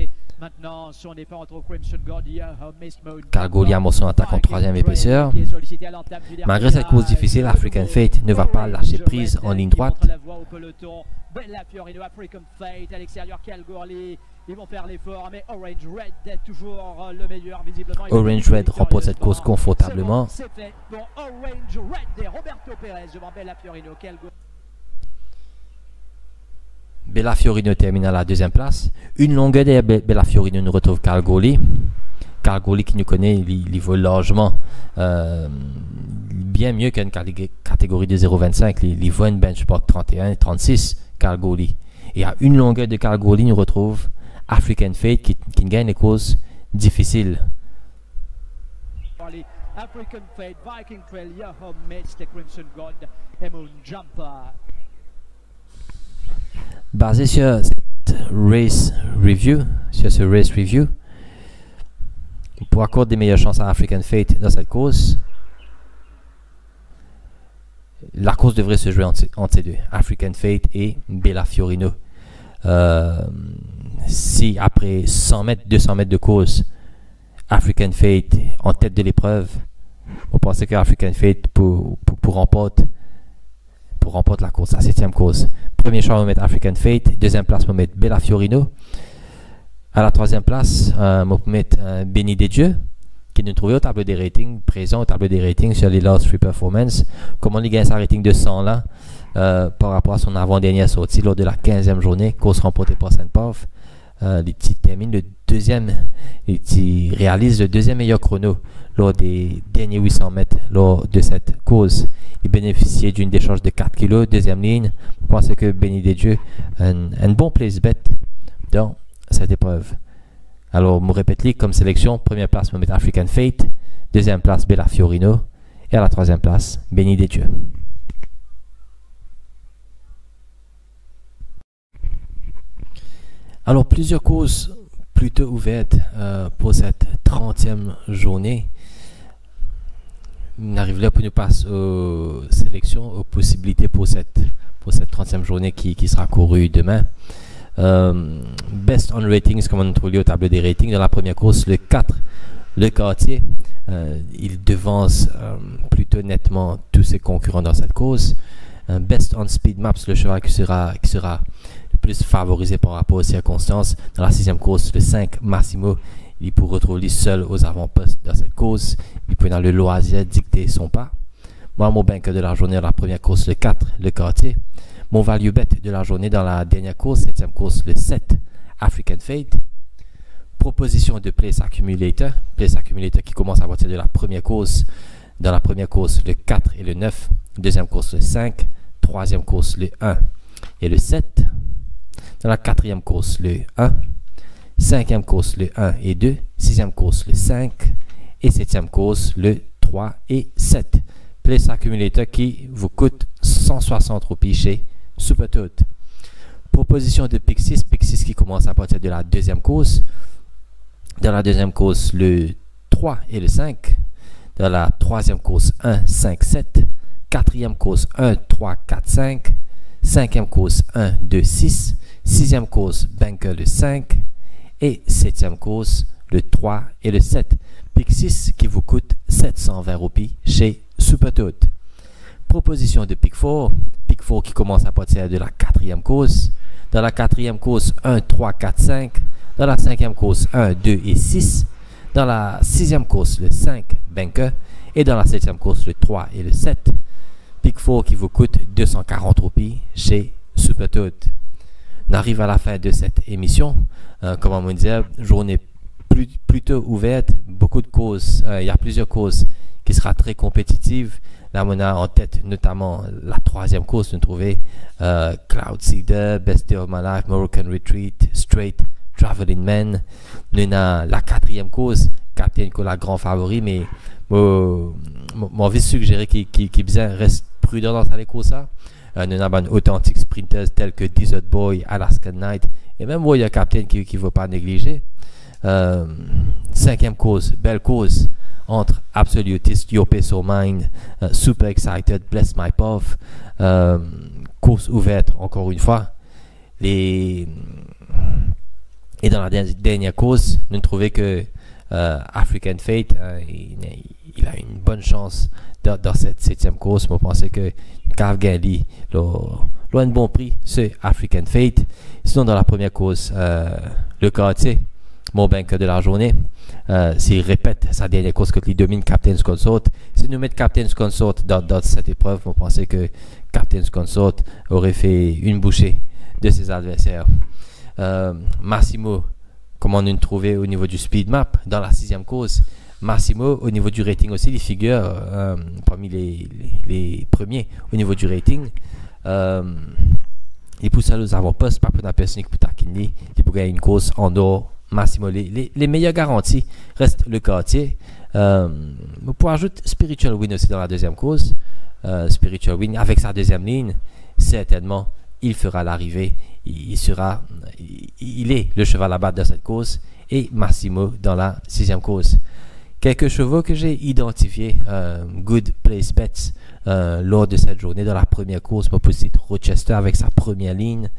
Speaker 1: Carl Goli amorce son attaque en 3e épaisseur. Malgré cette course difficile, African Fate ne va pas lâcher prise en ligne droite.
Speaker 2: Bella Fiorino, African Fate à l'extérieur, Calgary, ils vont faire l'effort, mais Orange Red est toujours le meilleur visiblement.
Speaker 1: Orange Red remporte cette course confortablement.
Speaker 2: C'est fait pour Orange Red et Roberto Perez devant Bella Fiorino, Calgary.
Speaker 1: Bella Fiorino termine à la 2e place. Une longueur derrière Bella Fiorino, nous retrouve Carl Goli. Carl Goli qui nous connaît, il vaut largement bien mieux qu'une catégorie de 0,25. Il vaut une benchmark 31 et 36, Carl Goli. Et à une longueur de Carl Goli, nous retrouve African Fate qui gagne les courses difficiles.
Speaker 2: African Fate, Viking Trail, Yahoo Mates, The Crimson God, et Moon Jumper.
Speaker 1: Basé sur cette race review, pour accorder des meilleures chances à African Fate dans cette course, la course devrait se jouer entre ces deux, African Fate et Bella Fiorino. Si après 100 mètres, 200 mètres de course, African Fate en tête de l'épreuve, on pensait que African Fate pour remporter la course, la 7e course. Premier choix, on va mettre African Fate. Deuxième place, on va mettre Bella Fiorino. À la 3e place, on va mettre Béni des Dieux, qui nous trouvait au tableau des ratings, présent au tableau des ratings sur les Last Free Performance. Comment il gagne sa rating de 100 là, par rapport à son avant-dernière sortie lors de la 15e journée, course remportée par Saint-Paf. Il termine le deuxième, il réalise le deuxième meilleur chrono lors des derniers 800 mètres lors de cette course. Il bénéficiait d'une décharge de 4 kg, deuxième ligne. Je pense que Béni des Dieux un bon place bet dans cette épreuve. Alors, je me répète, comme sélection, première place, je vais mettre African Fate, deuxième place, Bella Fiorino, et à la 3e place, Béni des Dieux. Alors, plusieurs courses plutôt ouvertes pour cette 30e journée. On arrive là pour nous passer aux sélections, aux possibilités pour cette 30e journée qui sera courue demain. Best on ratings, comme on trouve au tableau des ratings. Dans la première course, le 4, le Quartier, il devance plutôt nettement tous ses concurrents dans cette course. Best on speed maps, le cheval qui sera le plus favorisé par rapport aux circonstances. Dans la 6e course, le 5, Massimo, il peut retrouver seul aux avant-postes dans cette course. Il peut dans le loisir dicter son pas. Moi, mon banqueur de la journée dans la première course, le 4, le Quartier. Mon value bet de la journée dans la dernière course, 7e course, le 7, African Fate. Proposition de Place Accumulator qui commence à partir de la première course. Dans la première course, le 4 et le 9. Deuxième course, le 5. Troisième course, le 1 et le 7. Dans la 4e course, le 1. 5e course, le 1 et 2. 6e course, le 5. Et 7e course, le 3 et 7. Place Accumulator qui vous coûte 160 roupies chez Supertot. Proposition de Pick 6 qui commence à partir de la 2e course. Dans la 2e course, le 3 et le 5. Dans la 3e course, 1, 5, 7. 4e course, 1, 3, 4, 5. 5e course, 1, 2, 6. 6e course, banker le 5. Et 7e course, le 3 et le 7. Pick 6 qui vous coûte 720 roupies chez Supertot. Proposition de Pick 4 qui commence à partir de la 4e course. Dans la 4e course, 1, 3, 4, 5. Dans la 5e course, 1, 2 et 6. Dans la 6e course, le 5, banker. Et dans la 7e course, le 3 et le 7. Pick 4 qui vous coûte 240 roupies chez Supertot. On arrive à la fin de cette émission. Comme on me disait, journée plutôt ouverte. Beaucoup de courses. Il y a plusieurs courses qui sera très compétitive. Là, on a en tête notamment la 3e course, nous trouvons Cloud Seeder, Best Day of My Life, Moroccan Retreat, Straight, Traveling Man. Nous avons la 4e course, Captain Cola, grand favori, mais mon envie de suggérer qu'il reste prudent dans les courses. Nous avons authentiques sprinters tels que Desert Boy, Alaskan Night, et même Warrior Captain qui ne faut pas négliger. 5e course, belle course entre Absolutist, Your Peace of Mind, Super Excited, Bless My Path. Course ouverte encore une fois. Et dans la dernière course, nous trouvons que African Fate, il a une bonne chance dans cette 7e course. Moi, je pense que Cav Gali a un bon prix, c'est African Fate. Sinon, dans la première course, le Quartier, mon banqueur de la journée, s'il répète sa dernière course contre il domine Captain's Consort. Si nous mettons Captain's Consort dans cette épreuve, on pensait que Captain's Consort aurait fait une bouchée de ses adversaires. Massimo, comment nous le trouver au niveau du speed map dans la 6e course. Massimo, au niveau du rating aussi, il figure parmi les premiers au niveau du rating. Il pousse à aux avant-postes, pas pour la personne qui peut taquiner, il peut gagner une course en or. Massimo, les meilleures garanties restent le Quartier. Pour ajouter Spiritual Win aussi dans la 2e course. Spiritual Win avec sa 2e ligne, certainement il fera l'arrivée il est le cheval à battre dans cette course, et Massimo dans la 6e course. Quelques chevaux que j'ai identifiés, Good Place Bets, lors de cette journée. Dans la première course, mon petit Rochester avec sa première ligne,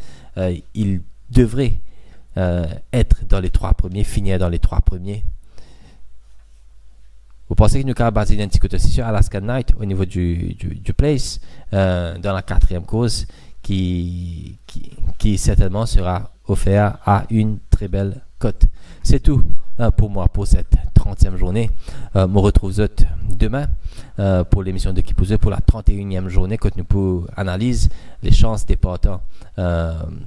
Speaker 1: il devrait être dans les 3 premiers, finir dans les 3 premiers. Vous pensez que nous avons basé un petit côté aussi sur Alaska Night au niveau du place dans la 4e course qui certainement sera offert à une très belle cote. C'est tout pour moi pour cette 30e journée. Je me retrouve demain pour l'émission de Kipouze pour la 31e journée quand nous pour analyse les chances des partants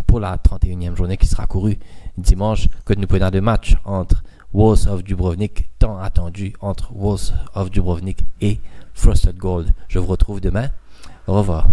Speaker 1: pour la 31e journée qui sera courue dimanche quand nous prenons de match entre Wolves of Dubrovnik, tant attendu entre Wolves of Dubrovnik et Frosted Gold. Je vous retrouve demain. Au revoir.